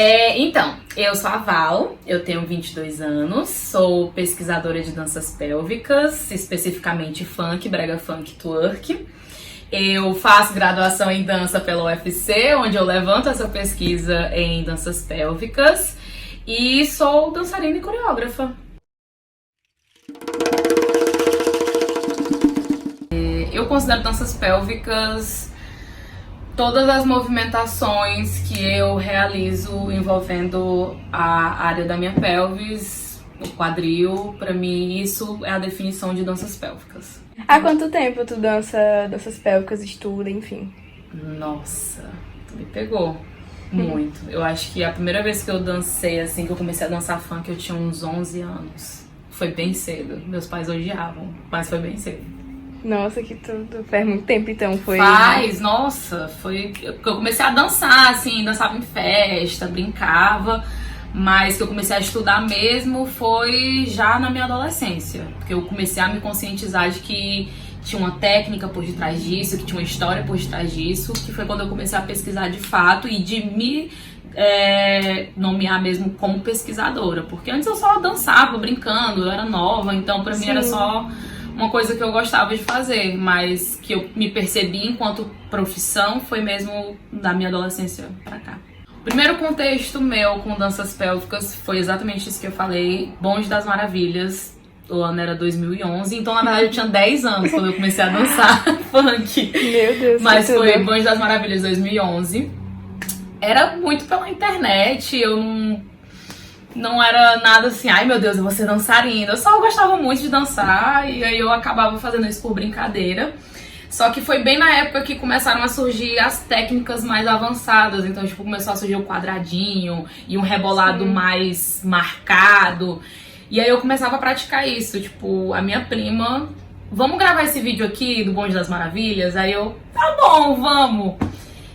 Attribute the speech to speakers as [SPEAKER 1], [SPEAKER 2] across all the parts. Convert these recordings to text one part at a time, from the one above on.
[SPEAKER 1] Então, eu sou a Val, eu tenho 22 anos, sou pesquisadora de danças pélvicas, especificamente funk, brega funk, twerk. Eu faço graduação em dança pela UFC, onde eu levanto essa pesquisa em danças pélvicas, e sou dançarina e coreógrafa. Eu considero danças pélvicas todas as movimentações que eu realizo envolvendo a área da minha pelvis, o quadril. Pra mim, isso é a definição de danças pélvicas.
[SPEAKER 2] Há quanto tempo tu dança danças pélvicas, estuda, enfim?
[SPEAKER 1] Nossa, tu me pegou muito. Eu acho que a primeira vez que eu dancei, assim, que eu comecei a dançar funk, eu tinha uns 11 anos. Foi bem cedo. Meus pais odiavam, mas foi bem cedo.
[SPEAKER 2] Nossa, que tudo. Faz muito tempo, então, foi...
[SPEAKER 1] Nossa, foi que eu comecei a dançar, assim, dançava em festa, brincava, mas que eu comecei a estudar mesmo foi já na minha adolescência, porque eu comecei a me conscientizar de que tinha uma técnica por detrás disso, que tinha uma história por detrás disso, que foi quando eu comecei a pesquisar de fato e de me nomear mesmo como pesquisadora, porque antes eu só dançava, brincando, eu era nova, então pra mim era só uma coisa que eu gostava de fazer, mas que eu me percebi enquanto profissão foi mesmo da minha adolescência pra cá. O primeiro contexto meu com danças pélvicas foi exatamente isso que eu falei, Bonde das Maravilhas. O ano era 2011, então na verdade eu tinha 10 anos quando eu comecei a dançar funk.
[SPEAKER 2] Meu Deus,
[SPEAKER 1] mas foi Bonde das Maravilhas 2011. Era muito pela internet, eu não era nada assim, ai meu Deus, eu vou ser dançarina. Eu só gostava muito de dançar e aí eu acabava fazendo isso por brincadeira. Só que foi bem na época que começaram a surgir as técnicas mais avançadas. Então, tipo, começou a surgir o quadradinho e um rebolado mais marcado. E aí eu começava a praticar isso. Tipo, a minha prima, vamos gravar esse vídeo aqui do Bonde das Maravilhas? Aí eu, tá bom, vamos.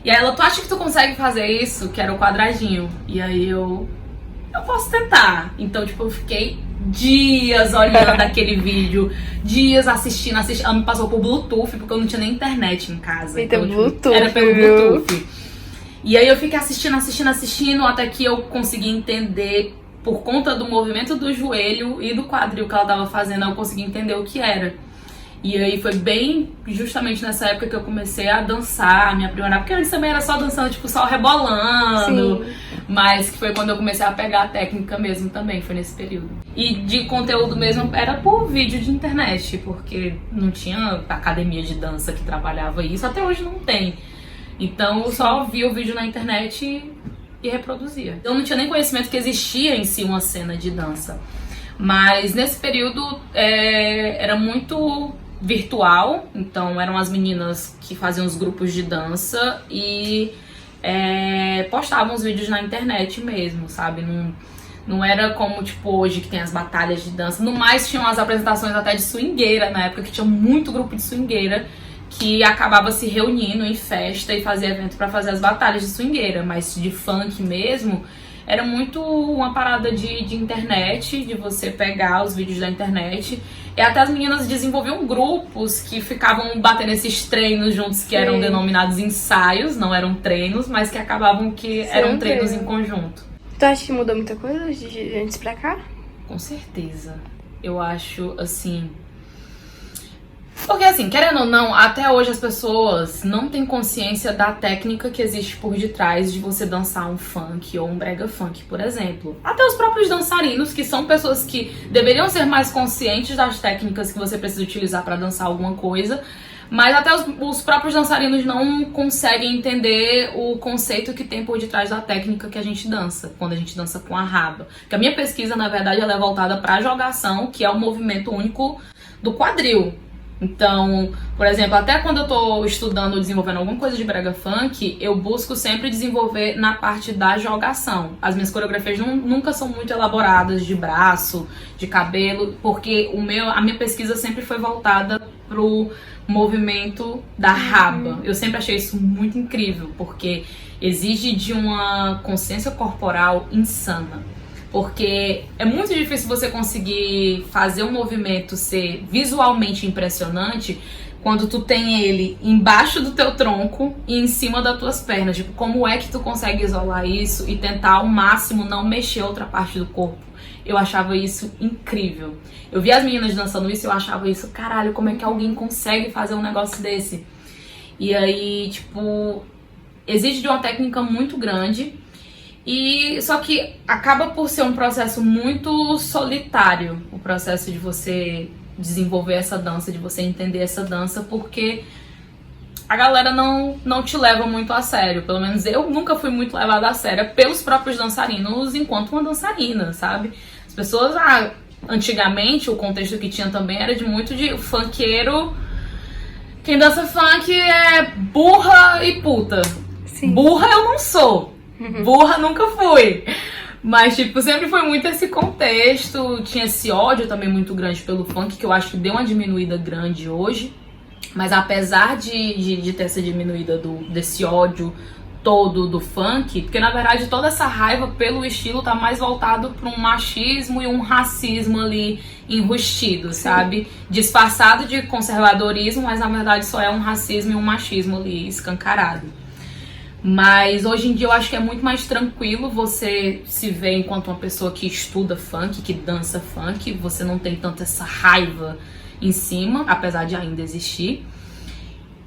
[SPEAKER 1] E aí ela, tu acha que tu consegue fazer isso? Que era o quadradinho. E aí eu posso tentar. Então, tipo, eu fiquei dias olhando aquele vídeo, dias assistindo. Ela me passou por Bluetooth, porque eu não tinha nem internet em casa.
[SPEAKER 2] Então,
[SPEAKER 1] tipo,
[SPEAKER 2] Bluetooth,
[SPEAKER 1] era pelo Bluetooth. E aí eu fiquei assistindo, até que eu consegui entender, por conta do movimento do joelho e do quadril que ela tava fazendo, eu consegui entender o que era. E aí foi bem justamente nessa época que eu comecei a dançar, a me aprimorar, porque antes também era só dançando, tipo, só rebolando. Sim. Mas que foi quando eu comecei a pegar a técnica mesmo também, foi nesse período. E de conteúdo mesmo era por vídeo de internet, porque não tinha academia de dança que trabalhava isso, até hoje não tem. Então eu só via o vídeo na internet e reproduzia. Eu não tinha nem conhecimento que existia em si uma cena de dança. Mas nesse período era muito virtual, então eram as meninas que faziam os grupos de dança e postavam os vídeos na internet mesmo, sabe? Não era como, tipo, hoje que tem as batalhas de dança. No mais, tinham as apresentações até de swingueira, na época que tinha muito grupo de swingueira que acabava se reunindo em festa e fazia evento pra fazer as batalhas de swingueira. Mas de funk mesmo, era muito uma parada de internet, de você pegar os vídeos da internet. E até as meninas desenvolviam grupos que ficavam batendo esses treinos juntos, que eram denominados ensaios, não eram treinos, mas que acabavam que eram treinos em conjunto.
[SPEAKER 2] Tu acha que mudou muita coisa de antes pra cá?
[SPEAKER 1] Com certeza. Eu acho, assim... Porque, assim, querendo ou não, até hoje as pessoas não têm consciência da técnica que existe por detrás de você dançar um funk ou um brega funk, por exemplo. Até os próprios dançarinos, que são pessoas que deveriam ser mais conscientes das técnicas que você precisa utilizar para dançar alguma coisa, mas até os próprios dançarinos não conseguem entender o conceito que tem por detrás da técnica que a gente dança, quando a gente dança com a raba. Porque a minha pesquisa, na verdade, ela é voltada para a jogação, que é o movimento único do quadril. Então, por exemplo, até quando eu tô estudando ou desenvolvendo alguma coisa de brega funk, eu busco sempre desenvolver na parte da jogação. As minhas coreografias nunca são muito elaboradas de braço, de cabelo, porque a minha pesquisa sempre foi voltada pro movimento da raba. Eu sempre achei isso muito incrível, porque exige de uma consciência corporal insana. Porque é muito difícil você conseguir fazer um movimento ser visualmente impressionante quando tu tem ele embaixo do teu tronco e em cima das tuas pernas. Tipo, como é que tu consegue isolar isso e tentar ao máximo não mexer outra parte do corpo? Eu achava isso incrível. Eu vi as meninas dançando isso e eu achava isso, caralho, como é que alguém consegue fazer um negócio desse? E aí, tipo, exige de uma técnica muito grande. E só que acaba por ser um processo muito solitário, o processo de você desenvolver essa dança, de você entender essa dança, porque a galera não te leva muito a sério. Pelo menos eu nunca fui muito levada a sério pelos próprios dançarinos enquanto uma dançarina, sabe? As pessoas, antigamente o contexto que tinha também era de muito de funkeiro. Quem dança funk é burra e puta. Sim. Burra eu não sou. Burra nunca fui. Mas, tipo, sempre foi muito esse contexto. Tinha esse ódio também muito grande pelo funk, que eu acho que deu uma diminuída grande hoje. Mas apesar de ter essa diminuída desse ódio todo do funk, porque na verdade toda essa raiva pelo estilo tá mais voltado para um machismo e um racismo ali enrustido, sabe? Disfarçado de conservadorismo, mas na verdade só é um racismo e um machismo ali escancarado. Mas hoje em dia eu acho que é muito mais tranquilo você se ver enquanto uma pessoa que estuda funk, que dança funk. Você não tem tanta essa raiva em cima, apesar de ainda existir.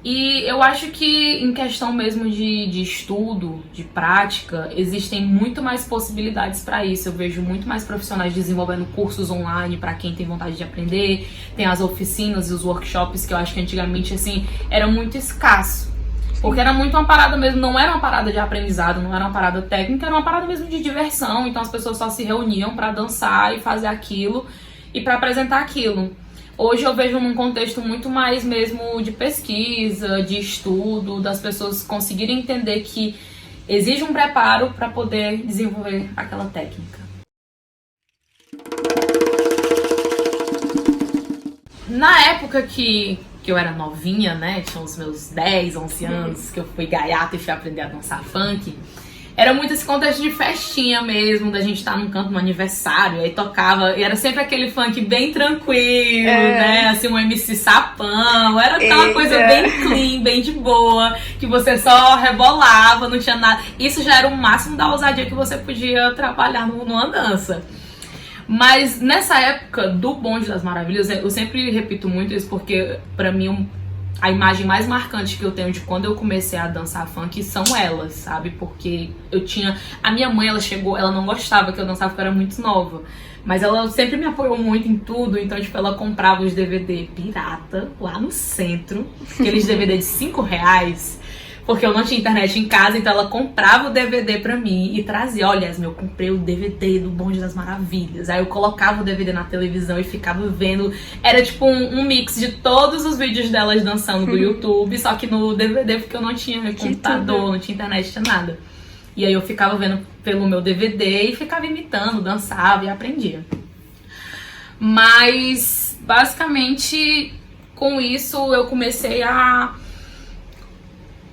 [SPEAKER 1] E eu acho que em questão mesmo de estudo, de prática, existem muito mais possibilidades para isso. Eu vejo muito mais profissionais desenvolvendo cursos online para quem tem vontade de aprender. Tem as oficinas e os workshops que eu acho que antigamente assim era muito escasso. Porque era muito uma parada mesmo, não era uma parada de aprendizado, não era uma parada técnica, era uma parada mesmo de diversão. Então as pessoas só se reuniam pra dançar e fazer aquilo e pra apresentar aquilo. Hoje eu vejo num contexto muito mais mesmo de pesquisa, de estudo, das pessoas conseguirem entender que exige um preparo pra poder desenvolver aquela técnica. Na época que eu era novinha, né, tinha os meus 10, 11 anos, que eu fui gaiata e fui aprender a dançar funk, era muito esse contexto de festinha mesmo, da gente estar num canto no aniversário, aí tocava, e era sempre aquele funk bem tranquilo, né, assim, um MC sapão, era aquela coisa bem clean, bem de boa, que você só rebolava, não tinha nada. Isso já era o máximo da ousadia que você podia trabalhar numa dança. Mas nessa época do Bonde das Maravilhas, eu sempre repito muito isso porque pra mim a imagem mais marcante que eu tenho de quando eu comecei a dançar funk são elas, sabe? Porque eu tinha... A minha mãe, ela não gostava que eu dançava porque eu era muito nova. Mas ela sempre me apoiou muito em tudo, então tipo, ela comprava os DVD pirata lá no centro, aqueles DVD de R$5, porque eu não tinha internet em casa, então ela comprava o DVD pra mim e trazia. Olha, Yasmin, eu comprei o DVD do Bonde das Maravilhas. Aí eu colocava o DVD na televisão e ficava vendo. Era tipo um mix de todos os vídeos delas dançando do YouTube, só que no DVD, porque eu não tinha computador, não tinha internet, não tinha nada. E aí eu ficava vendo pelo meu DVD e ficava imitando, dançava e aprendia. Mas, basicamente, com isso eu comecei a...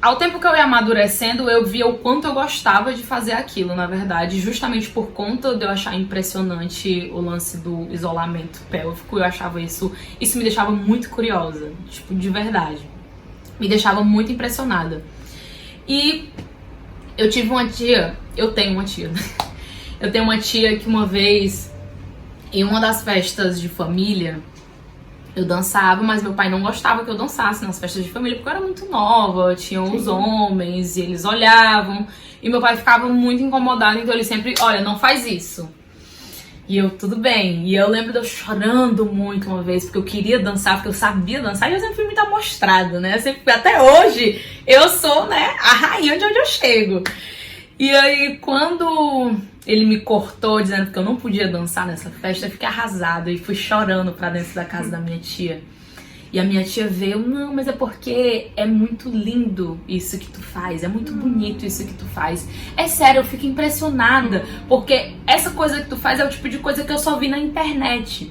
[SPEAKER 1] Ao tempo que eu ia amadurecendo, eu via o quanto eu gostava de fazer aquilo, na verdade. Justamente por conta de eu achar impressionante o lance do isolamento pélvico, eu achava isso me deixava muito curiosa, tipo, de verdade. Me deixava muito impressionada. E eu tive uma tia, eu tenho uma tia que uma vez, em uma das festas de família, eu dançava, mas meu pai não gostava que eu dançasse nas festas de família, porque eu era muito nova, tinham os homens, e eles olhavam, e meu pai ficava muito incomodado, então ele sempre, olha, não faz isso. E eu, tudo bem. E eu lembro de eu chorando muito uma vez, porque eu queria dançar, porque eu sabia dançar, e eu sempre fui muito amostrada, né? Até hoje, eu sou, né, a rainha de onde eu chego. E aí, quando ele me cortou dizendo que eu não podia dançar nessa festa, eu fiquei arrasada e fui chorando pra dentro da casa da minha tia. E a minha tia veio, não, mas é porque é muito lindo isso que tu faz, é muito bonito isso que tu faz. É sério, eu fico impressionada, porque essa coisa que tu faz é o tipo de coisa que eu só vi na internet.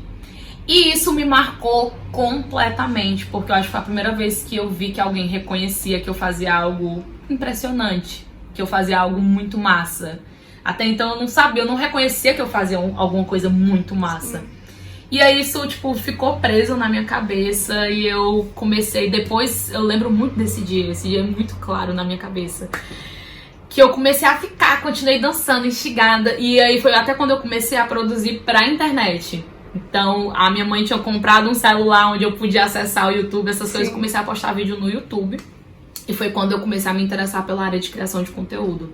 [SPEAKER 1] E isso me marcou completamente, porque eu acho que foi a primeira vez que eu vi que alguém reconhecia que eu fazia algo impressionante, que eu fazia algo muito massa. Até então eu não sabia, eu não reconhecia que eu fazia alguma coisa muito massa. E aí isso, tipo, ficou preso na minha cabeça e eu comecei, depois, eu lembro muito desse dia, esse dia é muito claro na minha cabeça, que eu comecei a continuei dançando, instigada, e aí foi até quando eu comecei a produzir pra internet. Então, a minha mãe tinha comprado um celular onde eu podia acessar o YouTube, essas coisas, comecei a postar vídeo no YouTube. E foi quando eu comecei a me interessar pela área de criação de conteúdo.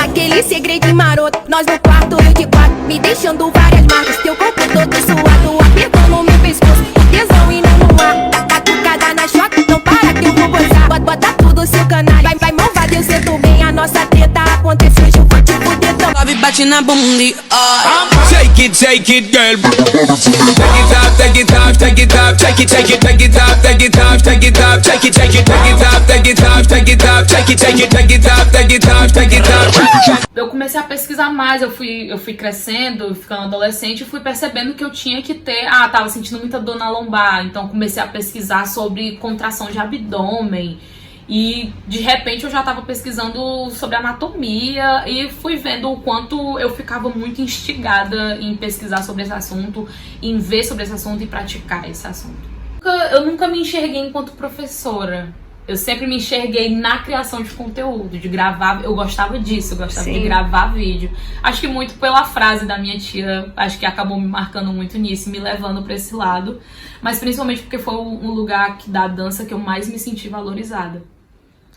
[SPEAKER 3] Aquele segredo maroto, nós no quarto, eu de quatro, me deixando várias marcas. Teu corpo todo suado, apertando meu pescoço, tesão indo no ar. Catucada na choque, não para que eu vou gozar. Bota tudo seu canal, vai malvado, eu sinto bem. A nossa treta aconteceu, hoje eu vou te fuder. Sobe, bate na bunda,
[SPEAKER 4] Take it, girl. Take it up, take it up, take it up, take it, take it, take it up, take it up, take it up, take it, take it, take it up, take it up, take it up, take it, take it, take it up, take it up, take it up.
[SPEAKER 1] Eu comecei a pesquisar mais, eu fui crescendo, ficando adolescente, e fui percebendo que eu tinha que ter, tava sentindo muita dor na lombar, então comecei a pesquisar sobre contração de abdômen. E de repente eu já estava pesquisando sobre anatomia e fui vendo o quanto eu ficava muito instigada em pesquisar sobre esse assunto, em ver sobre esse assunto e praticar esse assunto. Eu nunca me enxerguei enquanto professora. Eu sempre me enxerguei na criação de conteúdo, de gravar. Eu gostava disso, eu gostava de gravar vídeo. Acho que muito pela frase da minha tia, acho que acabou me marcando muito nisso, me levando para esse lado. Mas principalmente porque foi um lugar da dança que eu mais me senti valorizada.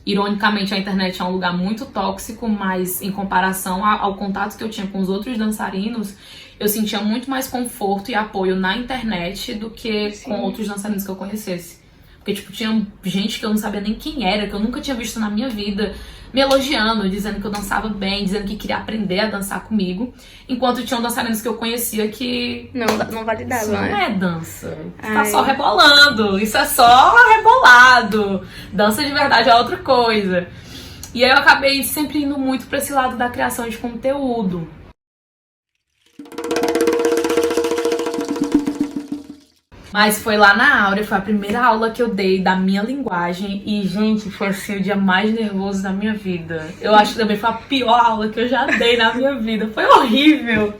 [SPEAKER 1] Ironicamente, a internet é um lugar muito tóxico, mas em comparação ao contato que eu tinha com os outros dançarinos, eu sentia muito mais conforto e apoio na internet do que com outros dançarinos que eu conhecesse. Porque, tipo, tinha gente que eu não sabia nem quem era, que eu nunca tinha visto na minha vida, me elogiando, dizendo que eu dançava bem, dizendo que queria aprender a dançar comigo. Enquanto tinham dançarinos que eu conhecia que...
[SPEAKER 2] Não validava,
[SPEAKER 1] isso não
[SPEAKER 2] né?
[SPEAKER 1] é dança. Você tá só rebolando. Isso é só rebolado. Dança de verdade é outra coisa. E aí eu acabei sempre indo muito pra esse lado da criação de conteúdo. Mas foi lá na Áurea, foi a primeira aula que eu dei da minha linguagem. E, gente, foi assim o dia mais nervoso da minha vida. Eu acho que também foi a pior aula que eu já dei na minha vida. Foi horrível.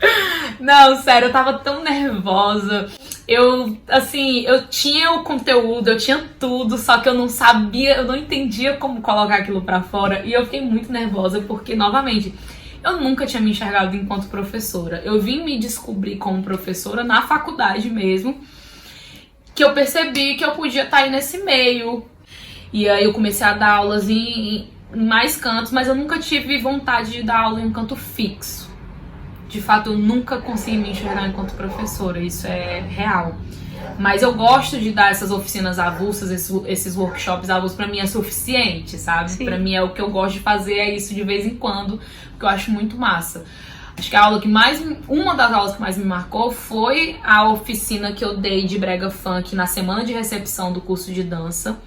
[SPEAKER 1] Não, sério, eu tava tão nervosa. Eu tinha o conteúdo, eu tinha tudo, só que eu não sabia, eu não entendia como colocar aquilo pra fora. E eu fiquei muito nervosa porque, novamente, eu nunca tinha me enxergado enquanto professora. Eu vim me descobrir como professora na faculdade mesmo, que eu percebi que eu podia estar aí nesse meio. E aí eu comecei a dar aulas em mais cantos, mas eu nunca tive vontade de dar aula em um canto fixo. De fato, eu nunca consegui me enxergar enquanto professora, isso é real. Mas eu gosto de dar essas oficinas avulsas, esses workshops avulsos, pra mim é suficiente, sabe?
[SPEAKER 2] Sim.
[SPEAKER 1] Pra mim é o que eu gosto de fazer, é isso de vez em quando, porque eu acho muito massa. Acho que uma das aulas que mais me marcou foi a oficina que eu dei de brega funk na semana de recepção do curso de dança.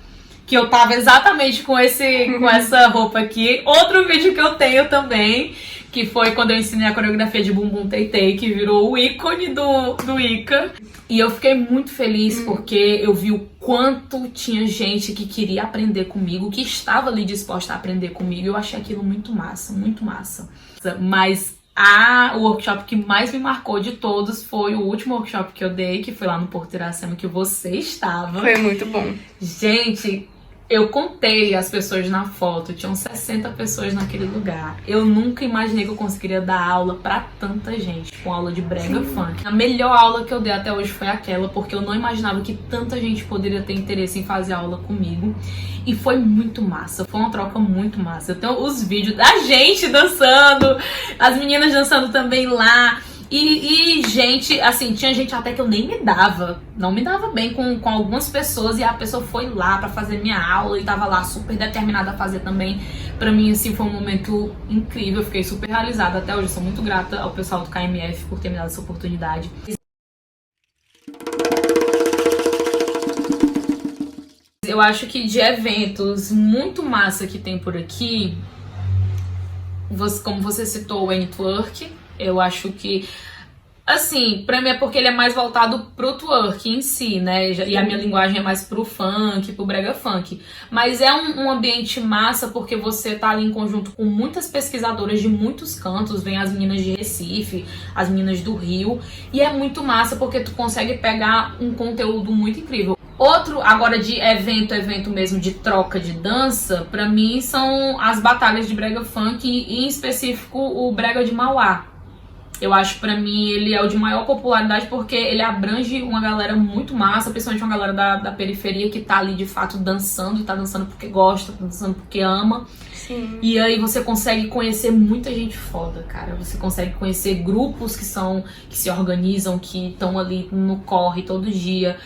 [SPEAKER 1] Que eu tava exatamente com essa roupa aqui. Outro vídeo que eu tenho também, que foi quando eu ensinei a coreografia de Bumbum Tei Tei, que virou o ícone do Ica. E eu fiquei muito feliz porque eu vi o quanto tinha gente que queria aprender comigo, que estava ali disposta a aprender comigo. Eu achei aquilo muito massa, muito massa. Mas o workshop que mais me marcou de todos foi o último workshop que eu dei, que foi lá no Porto Iracema, que você estava.
[SPEAKER 2] Foi muito bom.
[SPEAKER 1] Gente, eu contei as pessoas na foto, tinham 60 pessoas naquele lugar. Eu nunca imaginei que eu conseguiria dar aula pra tanta gente, com aula de brega funk. A melhor aula que eu dei até hoje foi aquela, porque eu não imaginava que tanta gente poderia ter interesse em fazer aula comigo. E foi muito massa, foi uma troca muito massa. Eu tenho os vídeos da gente dançando, as meninas dançando também lá. E gente, assim, tinha gente até que eu nem não me dava bem com algumas pessoas, e a pessoa foi lá pra fazer minha aula e tava lá super determinada a fazer também. Pra mim, assim, foi um momento incrível, eu fiquei super realizada até hoje, sou muito grata ao pessoal do KMF por ter me dado essa oportunidade. Eu acho que de eventos muito massa que tem por aqui, como você citou o N-Twerk, eu acho que Assim, pra mim é porque ele é mais voltado pro twerk em si, né? E a minha linguagem é mais pro funk, pro brega funk. Mas é um ambiente massa porque você tá ali em conjunto com muitas pesquisadoras de muitos cantos. Vem as meninas de Recife, as meninas do Rio. E é muito massa porque tu consegue pegar um conteúdo muito incrível. Outro, agora de evento mesmo, de troca de dança, pra mim são as batalhas de brega funk e em específico o brega de Mauá. Eu acho, pra mim, ele é o de maior popularidade porque ele abrange uma galera muito massa, principalmente uma galera da periferia que tá ali, de fato, dançando. E tá dançando porque gosta, tá dançando porque ama.
[SPEAKER 2] Sim.
[SPEAKER 1] E aí você consegue conhecer muita gente foda, cara. Você consegue conhecer grupos que se organizam, que estão ali no corre todo dia.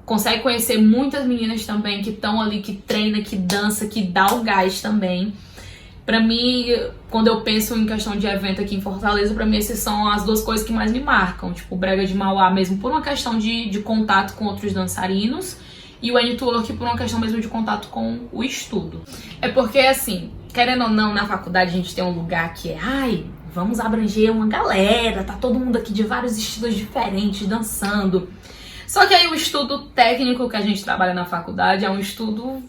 [SPEAKER 1] Consegue conhecer muitas meninas também que estão ali, que treina, que dança, que dá o gás também. Pra mim, quando eu penso em questão de evento aqui em Fortaleza, pra mim essas são as duas coisas que mais me marcam. Tipo, o brega de Mauá mesmo por uma questão de contato com outros dançarinos e o N-Twerk por uma questão mesmo de contato com o estudo. É porque, assim, querendo ou não, na faculdade a gente tem um lugar que é, vamos abranger uma galera, tá todo mundo aqui de vários estilos diferentes dançando. Só que aí o estudo técnico que a gente trabalha na faculdade é um estudo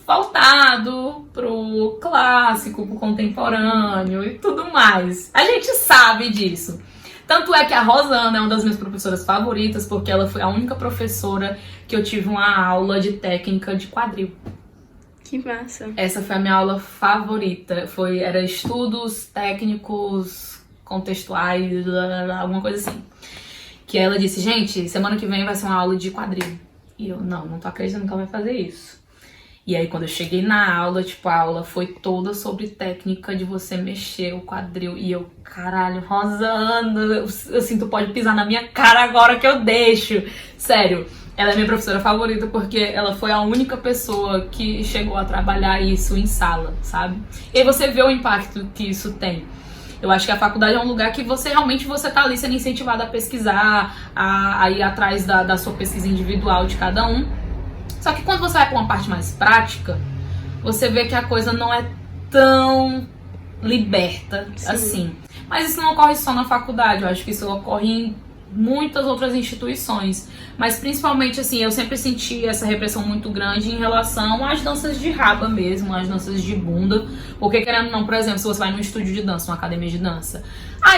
[SPEAKER 1] voltado pro clássico, pro contemporâneo e tudo mais. A gente sabe disso. Tanto é que a Rosana é uma das minhas professoras favoritas, porque ela foi a única professora que eu tive uma aula de técnica de quadril.
[SPEAKER 2] Que massa.
[SPEAKER 1] Essa foi a minha aula favorita. Era estudos técnicos, contextuais, alguma coisa assim. Que ela disse, gente, semana que vem vai ser uma aula de quadril. E eu, não tô acreditando que ela vai fazer isso. E aí, quando eu cheguei na aula, tipo, a aula foi toda sobre técnica de você mexer o quadril. E eu, caralho, Rosana, assim, tu pode pisar na minha cara agora que eu deixo. Sério, ela é minha professora favorita porque ela foi a única pessoa que chegou a trabalhar isso em sala, sabe? E aí você vê o impacto que isso tem. Eu acho que a faculdade é um lugar que você realmente tá ali sendo incentivado a pesquisar, a ir atrás da sua pesquisa individual de cada um. Só que quando você vai para uma parte mais prática, você vê que a coisa não é tão liberta assim. Mas isso não ocorre só na faculdade, eu acho que isso ocorre em muitas outras instituições. Mas principalmente, assim, eu sempre senti essa repressão muito grande em relação às danças de raba mesmo, às danças de bunda. Porque, querendo ou não, por exemplo, se você vai num estúdio de dança, uma academia de dança,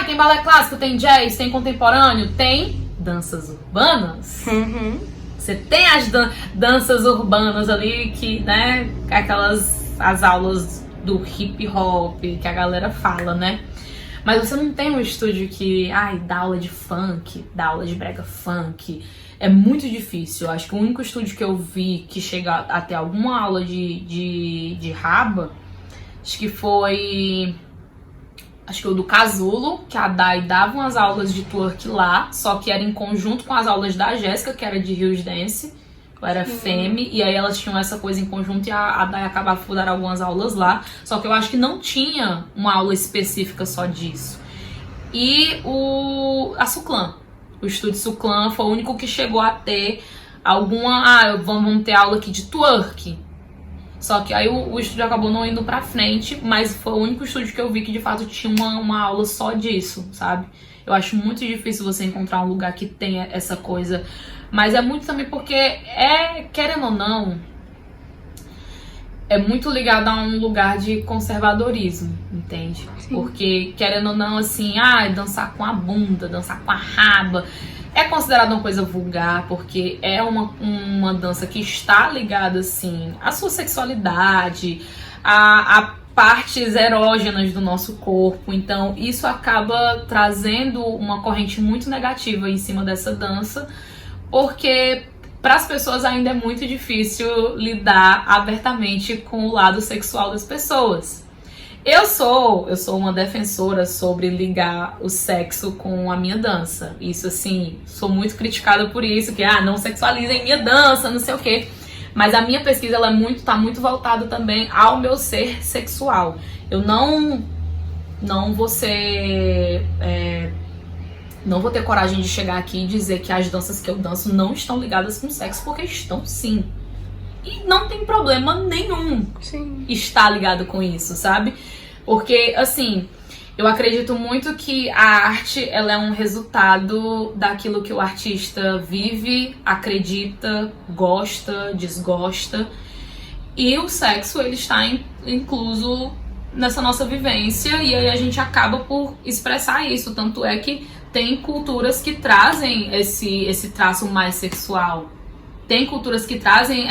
[SPEAKER 1] tem balé clássico, tem jazz, tem contemporâneo, tem danças urbanas. Você tem as danças urbanas ali que, né, as aulas do hip hop que a galera fala, né? Mas você não tem um estúdio que, dá aula de funk, dá aula de brega funk. É muito difícil. Eu acho que o único estúdio que eu vi que chega a ter alguma aula de raba, acho que foi... Acho que o do Casulo, que a Dai dava umas aulas de twerk lá, só que era em conjunto com as aulas da Jéssica, que era de Hills Dance, que era femme, e aí elas tinham essa coisa em conjunto e a Dai acabava por dar algumas aulas lá, só que eu acho que não tinha uma aula específica só disso. E a Suclan, o estúdio Suclan foi o único que chegou a ter vamos ter aula aqui de twerk. Só que aí o estúdio acabou não indo pra frente, mas foi o único estúdio que eu vi que de fato tinha uma aula só disso, sabe? Eu acho muito difícil você encontrar um lugar que tenha essa coisa. Mas é muito também porque querendo ou não, é muito ligado a um lugar de conservadorismo, entende? Sim. Porque, querendo ou não, assim, dançar com a bunda, dançar com a raba... É considerado uma coisa vulgar, porque é uma dança que está ligada, assim, à sua sexualidade, a partes erógenas do nosso corpo. Então, isso acaba trazendo uma corrente muito negativa em cima dessa dança, porque para as pessoas ainda é muito difícil lidar abertamente com o lado sexual das pessoas. Eu sou uma defensora sobre ligar o sexo com a minha dança. Isso, assim, sou muito criticada por isso, que, não sexualizem minha dança, não sei o quê. Mas a minha pesquisa, ela tá muito voltada também ao meu ser sexual. Eu não vou ser... não vou ter coragem de chegar aqui e dizer que as danças que eu danço não estão ligadas com sexo, porque estão sim. E não tem problema nenhum estar ligado com isso, sabe? Porque, assim, Eu acredito muito que a arte, ela é um resultado daquilo que o artista vive, acredita, gosta, desgosta. E o sexo, ele está incluso nessa nossa vivência, e aí a gente acaba por expressar isso. Tanto é que tem culturas que trazem esse traço mais sexual. Tem culturas que trazem,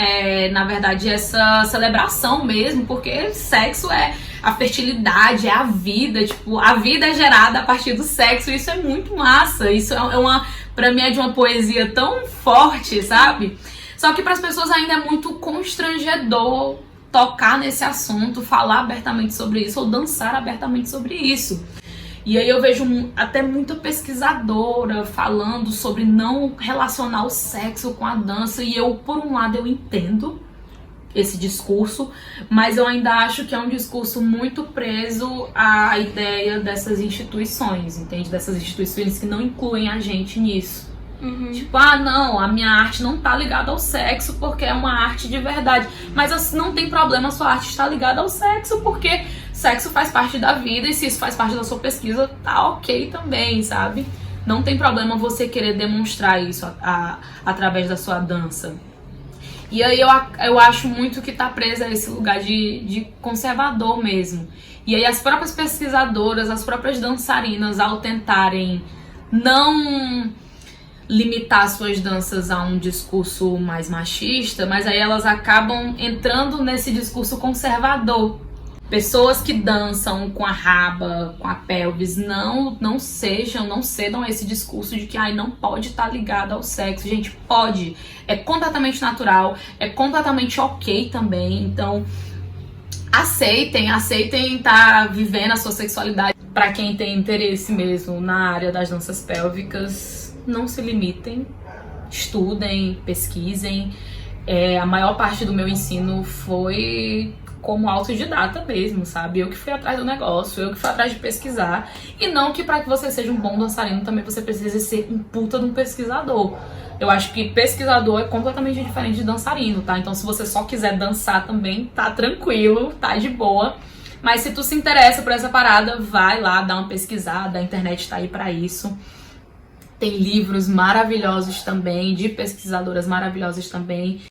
[SPEAKER 1] na verdade, essa celebração mesmo, porque sexo é a fertilidade, é a vida, tipo, a vida é gerada a partir do sexo. Isso é muito massa, isso pra mim é de uma poesia tão forte, sabe? Só que para as pessoas ainda é muito constrangedor tocar nesse assunto, falar abertamente sobre isso ou dançar abertamente sobre isso. E aí eu vejo até muita pesquisadora falando sobre não relacionar o sexo com a dança, e eu, por um lado, eu entendo esse discurso, mas eu ainda acho que é um discurso muito preso à ideia dessas instituições, entende? Dessas instituições que não incluem a gente nisso. Tipo, não, a minha arte não tá ligada ao sexo porque é uma arte de verdade. Mas não tem problema a sua arte estar ligada ao sexo, porque sexo faz parte da vida, e se isso faz parte da sua pesquisa, tá ok também, sabe? Não tem problema você querer demonstrar isso através da sua dança. E aí eu acho muito que tá presa a esse lugar de conservador mesmo. E aí as próprias pesquisadoras, as próprias dançarinas, ao tentarem não limitar suas danças a um discurso mais machista, mas aí elas acabam entrando nesse discurso conservador. Pessoas que dançam com a raba, com a pelvis, não cedam a esse discurso de que não pode estar ligado ao sexo. Gente, pode. É completamente natural, é completamente ok também. Então, aceitem estar vivendo a sua sexualidade. Para quem tem interesse mesmo na área das danças pélvicas, não se limitem, estudem, pesquisem. A maior parte do meu ensino foi como autodidata mesmo, sabe? Eu que fui atrás do negócio, eu que fui atrás de pesquisar. E não que para que você seja um bom dançarino também você precise ser um puta de um pesquisador. Eu acho que pesquisador é completamente diferente de dançarino, tá? Então se você só quiser dançar também, tá tranquilo, tá de boa. Mas se tu se interessa por essa parada, vai lá, dá uma pesquisada, a internet tá aí pra isso. Tem livros maravilhosos também, de pesquisadoras maravilhosas também.